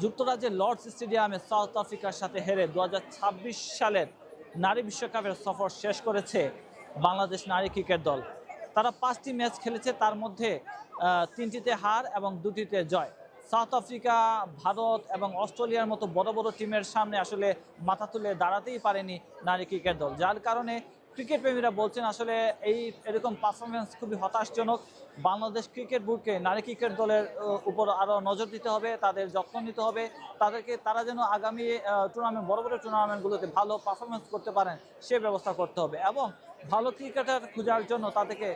যুক্তরাজ্যের লর্ডস স্টেডিয়ামে সাউথ আফ্রিকার সাথে হেরে 2026 সালের নারী বিশ্বকাপের সফর শেষ করেছে বাংলাদেশ নারী ক্রিকেট দল। তারা 5টি ম্যাচ খেলেছে, তার মধ্যে 3টিতে হার এবং 2টিতে জয়। সাউথ আফ্রিকা, ভারত এবং অস্ট্রেলিয়ার মতো বড় বড় টিমের সামনে আসলে মাথা তুলে দাঁড়াতেই পারেনি নারী ক্রিকেট দল, যার কারণে ক্রিকেট প্রেমীরা বলছেন আসলে এরকম পারফরমেন্স খুবই হতাশজনক। বাংলাদেশ ক্রিকেট বোর্ডকে নারী ক্রিকেট দলের উপর আরও নজর দিতে হবে, তাদের যত্ন নিতে হবে, তারা যেন আগামী বড় বড় টুর্নামেন্টগুলোতে ভালো পারফরমেন্স করতে পারেন সে ব্যবস্থা করতে হবে এবং ভালো ক্রিকেটার খোঁজার জন্য তাদেরকে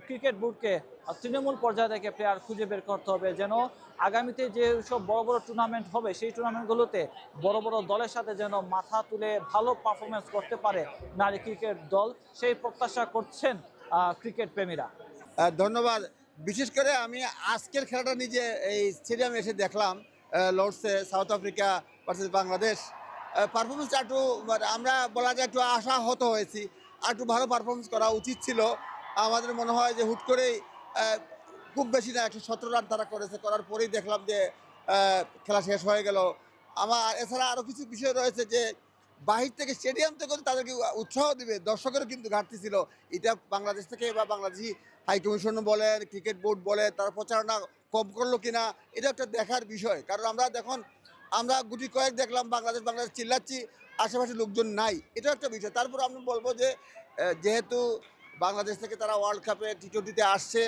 ক্রিকেট বোর্ডকে তৃণমূল পর্যায়ে থেকে প্লেয়ার খুঁজে বের করতে হবে, যেন আগামীতে যে সব বড় বড় টুর্নামেন্ট হবে সেই টুর্নামেন্টগুলোতে বড় বড় দলের সাথে যেন মাথা তুলে ভালো পারফরমেন্স করতে পারে নারী ক্রিকেট দল, সেই প্রত্যাশা করছেন ক্রিকেট প্রেমীরা। ধন্যবাদ। বিশেষ করে আমি আজকের খেলাটা নিজে এই স্টেডিয়ামে এসে দেখলাম, লর্ডসে সাউথ আফ্রিকা ভার্সেস বাংলাদেশ। পারফরমেন্সটা একটু আমরা বলা যায় একটু আশাহত হয়েছি, আর একটু ভালো পারফরমেন্স করা উচিত ছিল। আমাদের মনে হয় যে হুট করেই খুব বেশি না 117 রান তারা করার পরেই দেখলাম যে খেলা শেষ হয়ে গেল। আমার এছাড়া আরও কিছু বিষয় রয়েছে যে বাহির থেকে স্টেডিয়াম থেকে তাদেরকে উৎসাহ দিবে, দর্শকেরও কিন্তু ঘাটতি ছিল। এটা বাংলাদেশ থেকে বা বাংলাদেশি হাইকমিশন বলেন, ক্রিকেট বোর্ড বলে, তার প্রচারণা কম করলো কিনা, এটা একটা দেখার বিষয়। কারণ আমরা গুটি কয়েক দেখলাম বাংলাদেশ চিল্লাচ্ছি, আশেপাশে লোকজন নাই, এটা একটা বিষয়। তারপর আমি বলবো যে যেহেতু বাংলাদেশ থেকে তারা ওয়ার্ল্ড কাপে টি20তে আসছে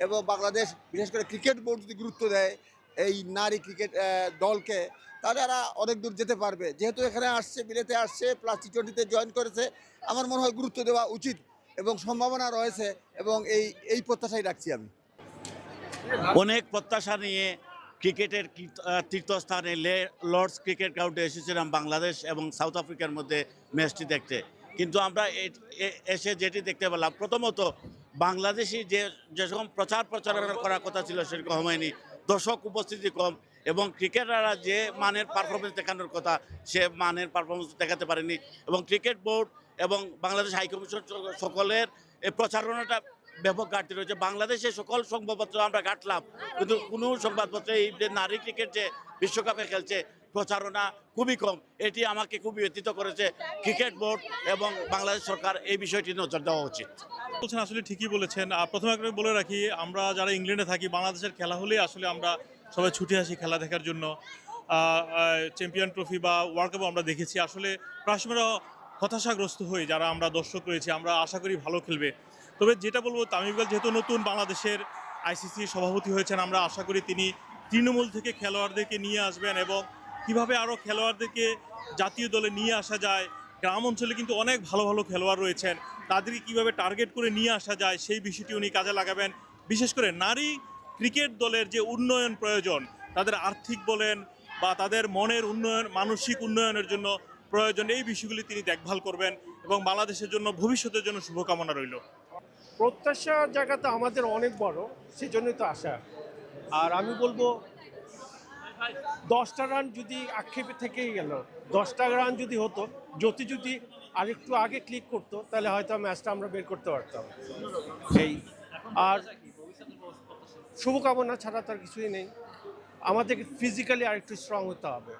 এবং বাংলাদেশ বিশেষ করে ক্রিকেট বোর্ড যদি গুরুত্ব দেয় এই নারী ক্রিকেট দলকে, তাহলে এরা অনেক দূর যেতে পারবে। যেহেতু এখানে আসছে, বিলেতে আসছে, প্লাস টি20তে জয়েন করেছে, আমার মনে হয় গুরুত্ব দেওয়া উচিত এবং সম্ভাবনা রয়েছে এবং এই প্রত্যাশাই রাখছি আমি। অনেক প্রত্যাশা নিয়ে ক্রিকেটের তীর্থস্থানে লর্ডস ক্রিকেট গ্রাউন্ডে এসেছিলাম বাংলাদেশ এবং সাউথ আফ্রিকার মধ্যে ম্যাচটি দেখতে, কিন্তু আমরা এসে যেটি দেখতে পেলাম, প্রথমত বাংলাদেশি যেরকম প্রচারণা করার কথা ছিল সেরকম হয়নি, দর্শক উপস্থিতি কম এবং ক্রিকেটাররা যে মানের পারফরমেন্স দেখানোর কথা সে মানের পারফরমেন্স দেখাতে পারেনি এবং ক্রিকেট বোর্ড এবং বাংলাদেশ হাইকমিশন সকলের এই প্রচারণাটা ব্যাপক ঘাটতি রয়েছে। বাংলাদেশে সকল সংবাদপত্র আমরা ঘাটলাম, কিন্তু কোনো সংবাদপত্রে এই যে নারী ক্রিকেট যে বিশ্বকাপে খেলছে প্রচারণা খুবই কম। এটি আমাকে খুবই ব্যথিত করেছে। ক্রিকেট বোর্ড এবং বাংলাদেশ সরকার এই বিষয়টি নজর দেওয়া উচিত। বলছেন, আসলে ঠিকই বলেছেন। প্রথমে একটা বলে রাখি, আমরা যারা ইংল্যান্ডে থাকি, বাংলাদেশের খেলা হলেই আসলে আমরা সবাই ছুটে আসি খেলা দেখার জন্য। চ্যাম্পিয়ন ট্রফি বা ওয়ার্ল্ড কাপও আমরা দেখেছি। আসলে প্রায় সময় হতাশাগ্রস্ত হই যারা আমরা দর্শক রয়েছি, আমরা আশা করি ভালো খেলবে। তবে যেটা বলবো, তামিম ইকবাল যেহেতু নতুন বাংলাদেশের আইসিসি সভাপতি হয়েছেন, আমরা আশা করি তিনি তৃণমূল থেকে খেলোয়াড়দেরকে নিয়ে আসবেন এবং কিভাবে আরও খেলোয়াড়দেরকে জাতীয় দলে নিয়ে আসা যায়। গ্রাম অঞ্চলে কিন্তু অনেক ভালো ভালো খেলোয়াড় রয়েছেন, তাদেরকে কীভাবে টার্গেট করে নিয়ে আসা যায় সেই বিষয়টি উনি কাজে লাগাবেন। বিশেষ করে নারী ক্রিকেট দলের যে উন্নয়ন প্রয়োজন, তাদের আর্থিক বলেন বা তাদের মনের উন্নয়ন, মানসিক উন্নয়নের জন্য প্রয়োজন, এই বিষয়গুলি তিনি দেখভাল করবেন এবং বাংলাদেশের জন্য ভবিষ্যতের জন্য শুভকামনা রইল। প্রত্যাশার জায়গাটা আমাদের অনেক বড়, সেজন্যই তো আশা। আর আমি বলবো 10টা রান যদি আক্ষেপে থেকেই গেল, 10টা রান যদি হতো, যদি আরেকটু আগে ক্লিক করতো, তাহলে হয়তো ম্যাচটা আমরা বের করতে পারতাম। এই আর শুভকামনা ছাড়া তার কিছুই নেই, আমাদেরকে ফিজিক্যালি আরেকটু স্ট্রং হতে হবে।